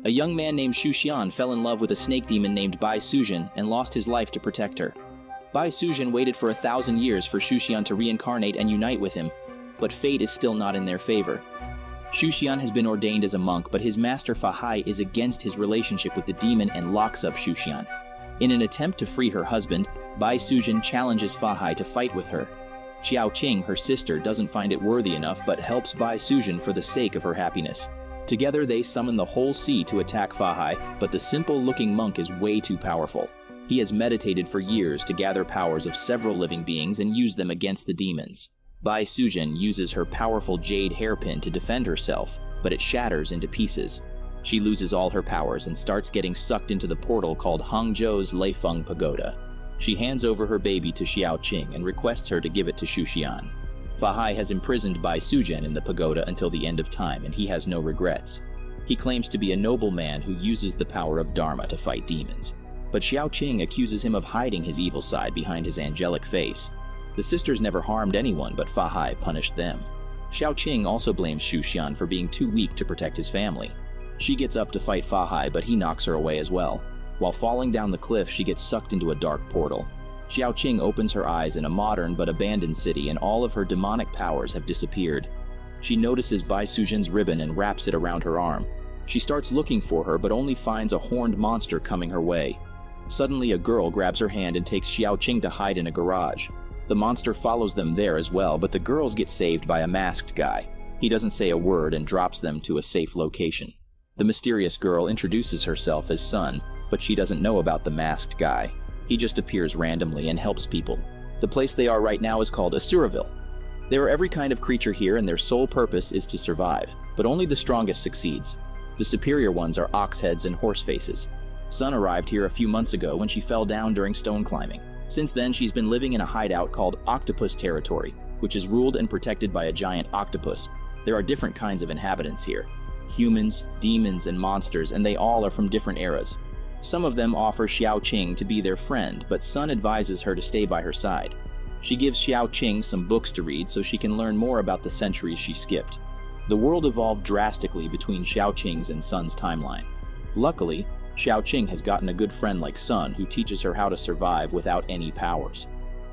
A young man named Xian fell in love with a snake demon named Bai Suzhen and lost his life to protect her. Bai Suzhen waited for 1,000 years for Xian to reincarnate and unite with him, but fate is still not in their favor. Xian has been ordained as a monk, but his master Fahai is against his relationship with the demon and locks up Xian. In an attempt to free her husband, Bai Suzhen challenges Fahai to fight with her. Xiaoqing, her sister, doesn't find it worthy enough but helps Bai Suzhen for the sake of her happiness. Together they summon the whole sea to attack Fahai, but the simple-looking monk is way too powerful. He has meditated for years to gather powers of several living beings and use them against the demons. Bai Suzhen uses her powerful jade hairpin to defend herself, but it shatters into pieces. She loses all her powers and starts getting sucked into the portal called Hangzhou's Leifeng Pagoda. She hands over her baby to Xiaoqing and requests her to give it to Xian. Fahai has imprisoned Bai Suzhen in the pagoda until the end of time, and he has no regrets. He claims to be a noble man who uses the power of Dharma to fight demons. But Xiaoqing accuses him of hiding his evil side behind his angelic face. The sisters never harmed anyone, but Fahai punished them. Xiaoqing also blames Xian for being too weak to protect his family. She gets up to fight Fahai, but he knocks her away as well. While falling down the cliff, she gets sucked into a dark portal. Xiaoqing opens her eyes in a modern but abandoned city, and all of her demonic powers have disappeared. She notices Bai Suzhen's ribbon and wraps it around her arm. She starts looking for her, but only finds a horned monster coming her way. Suddenly, a girl grabs her hand and takes Xiaoqing to hide in a garage. The monster follows them there as well, but the girls get saved by a masked guy. He doesn't say a word and drops them to a safe location. The mysterious girl introduces herself as Sun, but she doesn't know about the masked guy. He just appears randomly and helps people. The place they are right now is called Asuraville. There are every kind of creature here, and their sole purpose is to survive, but only the strongest succeeds. The superior ones are ox heads and horse faces. Sun arrived here a few months ago when she fell down during stone climbing. Since then, she's been living in a hideout called Octopus Territory, which is ruled and protected by a giant octopus. There are different kinds of inhabitants here. Humans, demons, and monsters, and they all are from different eras. Some of them offer Xiaoqing to be their friend, but Sun advises her to stay by her side. She gives Xiaoqing some books to read so she can learn more about the centuries she skipped. The world evolved drastically between Xiaoqing's and Sun's timeline. Luckily, Xiaoqing has gotten a good friend like Sun who teaches her how to survive without any powers.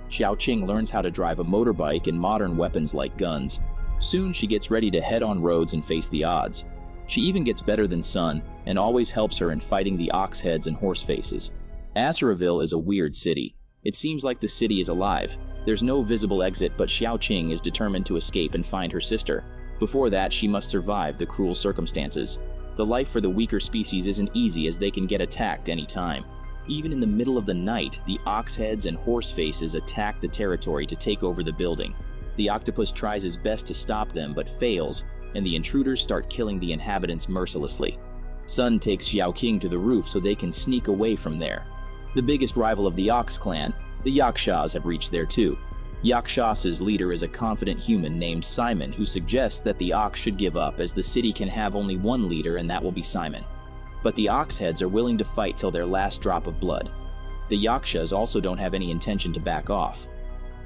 Xiaoqing learns how to drive a motorbike and modern weapons like guns. Soon she gets ready to head on roads and face the odds. She even gets better than Sun, and always helps her in fighting the ox heads and horse faces. Asuraville is a weird city. It seems like the city is alive. There's no visible exit, but Xiaoqing is determined to escape and find her sister. Before that, she must survive the cruel circumstances. The life for the weaker species isn't easy, as they can get attacked any time. Even in the middle of the night, the ox heads and horse faces attack the territory to take over the building. The octopus tries his best to stop them, but fails, and the intruders start killing the inhabitants mercilessly. Sun takes Xiaoqing to the roof so they can sneak away from there. The biggest rival of the Ox clan, the Yakshas, have reached there too. Yakshas's leader is a confident human named Simon who suggests that the Ox should give up, as the city can have only one leader, and that will be Simon. But the Ox heads are willing to fight till their last drop of blood. The Yakshas also don't have any intention to back off.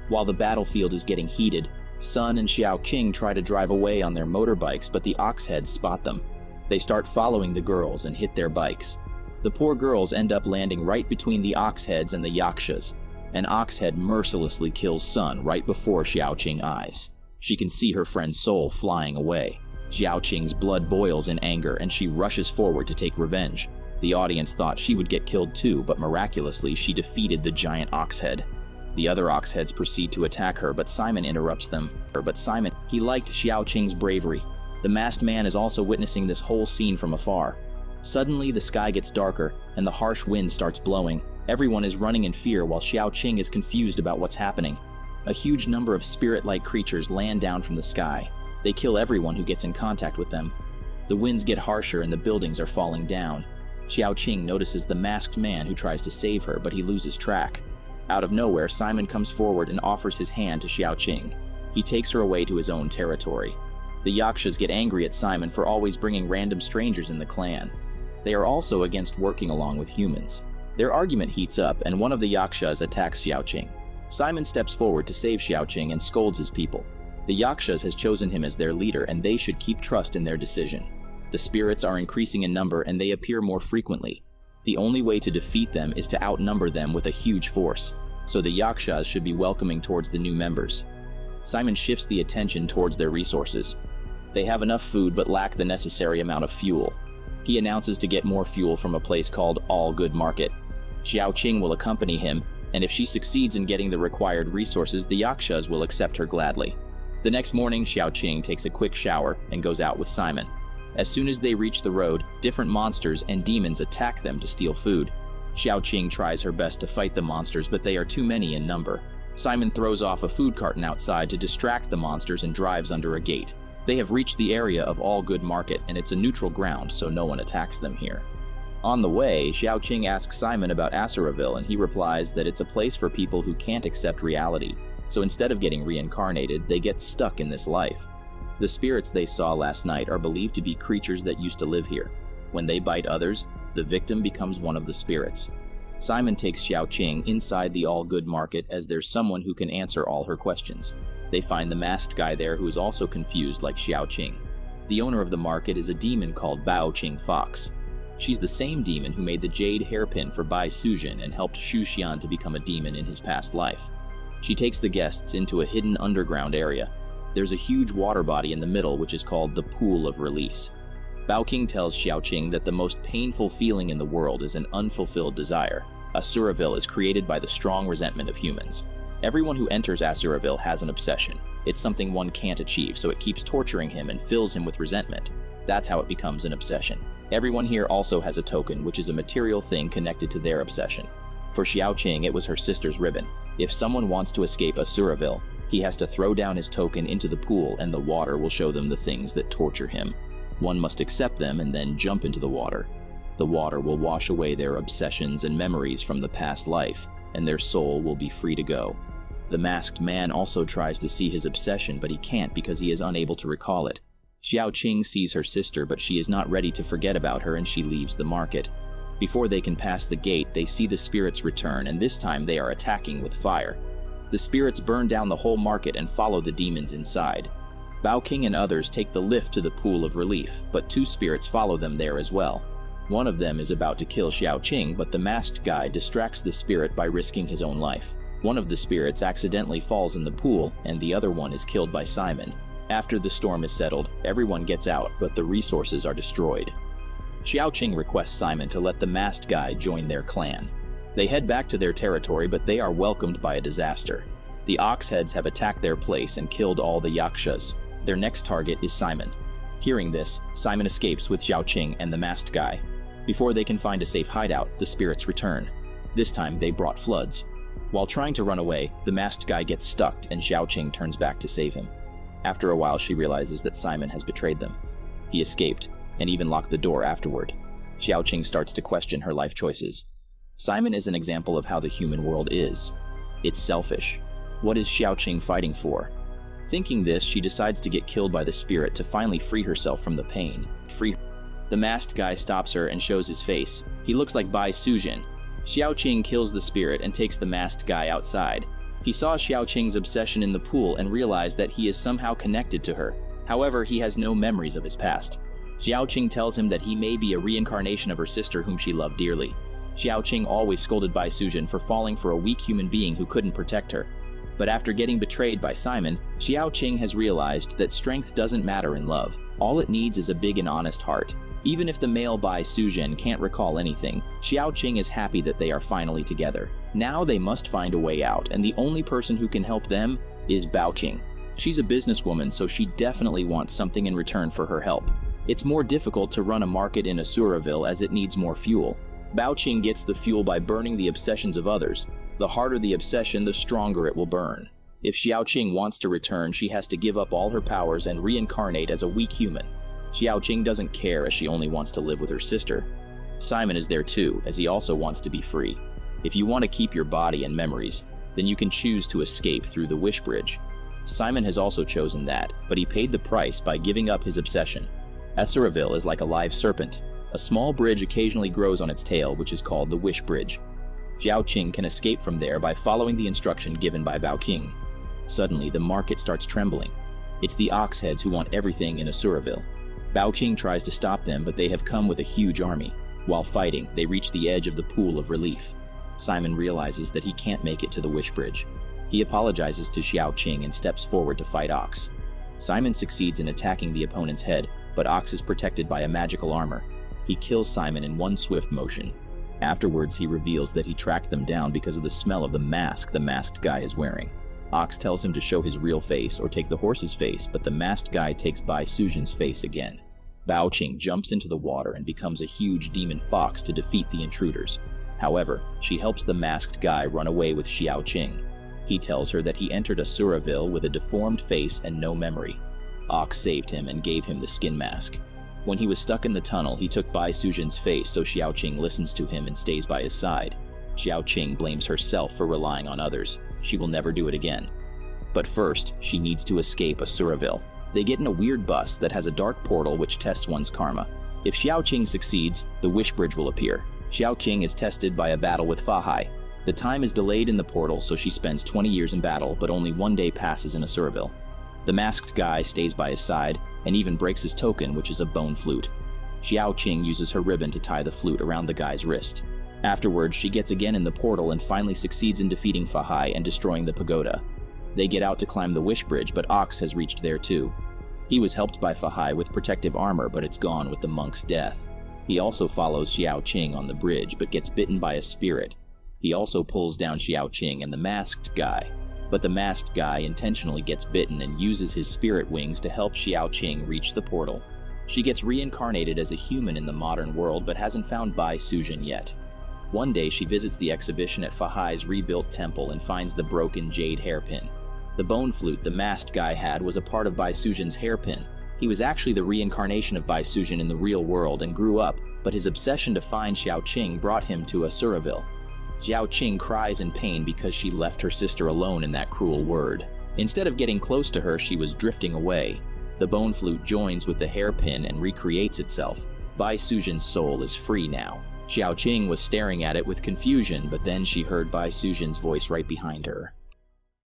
While the battlefield is getting heated, Sun and Xiaoqing try to drive away on their motorbikes, but the ox heads spot them. They start following the girls and hit their bikes. The poor girls end up landing right between the ox heads and the Yakshas. An ox head mercilessly kills Sun right before Xiaoqing's eyes. She can see her friend's soul flying away. Xiaoqing's blood boils in anger, and she rushes forward to take revenge. The audience thought she would get killed too, but miraculously she defeated the giant ox head. The other ox heads proceed to attack her, but Simon interrupts them. He liked Xiaoqing's bravery. The masked man is also witnessing this whole scene from afar. Suddenly, the sky gets darker, and the harsh wind starts blowing. Everyone is running in fear while Xiaoqing is confused about what's happening. A huge number of spirit-like creatures land down from the sky. They kill everyone who gets in contact with them. The winds get harsher and the buildings are falling down. Xiaoqing notices the masked man who tries to save her, but he loses track. Out of nowhere, Simon comes forward and offers his hand to Xiaoqing. He takes her away to his own territory. The Yakshas get angry at Simon for always bringing random strangers in the clan. They are also against working along with humans. Their argument heats up, and one of the Yakshas attacks Xiaoqing. Simon steps forward to save Xiaoqing and scolds his people. The Yakshas has chosen him as their leader, and they should keep trust in their decision. The spirits are increasing in number and they appear more frequently. The only way to defeat them is to outnumber them with a huge force, so the Yakshas should be welcoming towards the new members. Simon shifts the attention towards their resources. They have enough food but lack the necessary amount of fuel. He announces to get more fuel from a place called All Good Market. Xiaoqing will accompany him, and if she succeeds in getting the required resources, the Yakshas will accept her gladly. The next morning, Xiaoqing takes a quick shower and goes out with Simon. As soon as they reach the road, different monsters and demons attack them to steal food. Xiaoqing tries her best to fight the monsters, but they are too many in number. Simon throws off a food carton outside to distract the monsters and drives under a gate. They have reached the area of All Good Market, and it's a neutral ground, so no one attacks them here. On the way, Xiaoqing asks Simon about Asuraville, and he replies that it's a place for people who can't accept reality, so instead of getting reincarnated, they get stuck in this life. The spirits they saw last night are believed to be creatures that used to live here. When they bite others, the victim becomes one of the spirits. Simon takes Xiaoqing inside the All Good Market as there's someone who can answer all her questions. They find the masked guy there who is also confused like Xiaoqing. The owner of the market is a demon called Baoqing Fox. She's the same demon who made the jade hairpin for Bai Suzhen and helped Xian to become a demon in his past life. She takes the guests into a hidden underground area. There's a huge water body in the middle which is called the Pool of Release. Baoqing tells Xiaoqing that the most painful feeling in the world is an unfulfilled desire. Asuraville is created by the strong resentment of humans. Everyone who enters Asuraville has an obsession. It's something one can't achieve, so it keeps torturing him and fills him with resentment. That's how it becomes an obsession. Everyone here also has a token, which is a material thing connected to their obsession. For Xiaoqing, it was her sister's ribbon. If someone wants to escape Asuraville, he has to throw down his token into the pool and the water will show them the things that torture him. One must accept them and then jump into the water. The water will wash away their obsessions and memories from the past life, and their soul will be free to go. The masked man also tries to see his obsession, but he can't because he is unable to recall it. Xiaoqing sees her sister, but she is not ready to forget about her and she leaves the market. Before they can pass the gate, they see the spirits return, and this time they are attacking with fire. The spirits burn down the whole market and follow the demons inside. Baoqing and others take the lift to the Pool of Relief, but two spirits follow them there as well. One of them is about to kill Xiaoqing, but the masked guy distracts the spirit by risking his own life. One of the spirits accidentally falls in the pool, and the other one is killed by Simon. After the storm is settled, everyone gets out, but the resources are destroyed. Xiaoqing requests Simon to let the masked guy join their clan. They head back to their territory, but they are welcomed by a disaster. The Oxheads have attacked their place and killed all the Yakshas. Their next target is Simon. Hearing this, Simon escapes with Xiaoqing and the masked guy. Before they can find a safe hideout, the spirits return. This time, they brought floods. While trying to run away, the masked guy gets stuck and Xiaoqing turns back to save him. After a while, she realizes that Simon has betrayed them. He escaped, and even locked the door afterward. Xiaoqing starts to question her life choices. Simon is an example of how the human world is. It's selfish. What is Xiaoqing fighting for? Thinking this, she decides to get killed by the spirit to finally free herself from the pain. The masked guy stops her and shows his face. He looks like Bai Suzhen. Xiaoqing kills the spirit and takes the masked guy outside. He saw Xiaoqing's obsession in the pool and realized that he is somehow connected to her. However, he has no memories of his past. Xiaoqing tells him that he may be a reincarnation of her sister whom she loved dearly. Xiaoqing always scolded Bai Suzhen for falling for a weak human being who couldn't protect her. But after getting betrayed by Simon, Xiaoqing has realized that strength doesn't matter in love. All it needs is a big and honest heart. Even if the male Bai Suzhen can't recall anything, Xiaoqing is happy that they are finally together. Now they must find a way out, and the only person who can help them is Baoqing. She's a businesswoman, so she definitely wants something in return for her help. It's more difficult to run a market in Asuraville as it needs more fuel. Baoqing gets the fuel by burning the obsessions of others. The harder the obsession, the stronger it will burn. If Xiaoqing wants to return, she has to give up all her powers and reincarnate as a weak human. Xiaoqing doesn't care as she only wants to live with her sister. Simon is there too, as he also wants to be free. If you want to keep your body and memories, then you can choose to escape through the Wish Bridge. Simon has also chosen that, but he paid the price by giving up his obsession. Asuraville is like a live serpent. A small bridge occasionally grows on its tail, which is called the Wish Bridge. Xiaoqing can escape from there by following the instruction given by Baoqing. Suddenly, the market starts trembling. It's the Oxheads who want everything in Asuraville. Baoqing tries to stop them, but they have come with a huge army. While fighting, they reach the edge of the pool of relief. Simon realizes that he can't make it to the wish bridge. He apologizes to Xiaoqing and steps forward to fight Ox. Simon succeeds in attacking the opponent's head, but Ox is protected by a magical armor. He kills Simon in one swift motion. Afterwards, he reveals that he tracked them down because of the smell of the mask the masked guy is wearing. Ox tells him to show his real face or take the horse's face, but the masked guy takes Bai Suzhen's face again. Baoqing jumps into the water and becomes a huge demon fox to defeat the intruders. However, she helps the masked guy run away with Xiaoqing. He tells her that he entered Asuraville with a deformed face and no memory. Ox saved him and gave him the skin mask. When he was stuck in the tunnel, he took Bai Suzhen's face so Xiaoqing listens to him and stays by his side. Xiaoqing blames herself for relying on others. She will never do it again. But first, she needs to escape Asuraville. They get in a weird bus that has a dark portal which tests one's karma. If Xiaoqing succeeds, the wish bridge will appear. Xiaoqing is tested by a battle with Fahai. The time is delayed in the portal, so she spends 20 years in battle, but only one day passes in Asuraville. The masked guy stays by his side, and even breaks his token, which is a bone flute. Xiaoqing uses her ribbon to tie the flute around the guy's wrist. Afterwards, she gets again in the portal and finally succeeds in defeating Fahai and destroying the pagoda. They get out to climb the wish bridge, but Ox has reached there too. He was helped by Fahai with protective armor, but it's gone with the monk's death. He also follows Xiaoqing on the bridge, but gets bitten by a spirit. He also pulls down Xiaoqing and the masked guy. But the masked guy intentionally gets bitten and uses his spirit wings to help Xiaoqing reach the portal. She gets reincarnated as a human in the modern world, but hasn't found Bai Suzhen yet. One day, she visits the exhibition at Fahai's rebuilt temple and finds the broken jade hairpin. The bone flute the masked guy had was a part of Bai Suzhen's hairpin. He was actually the reincarnation of Bai Suzhen in the real world and grew up, but his obsession to find Xiaoqing brought him to Asuraville. Xiaoqing cries in pain because she left her sister alone in that cruel word. Instead of getting close to her, she was drifting away. The bone flute joins with the hairpin and recreates itself. Bai Suzhen's soul is free now. Xiaoqing was staring at it with confusion, but then she heard Bai Suzhen's voice right behind her.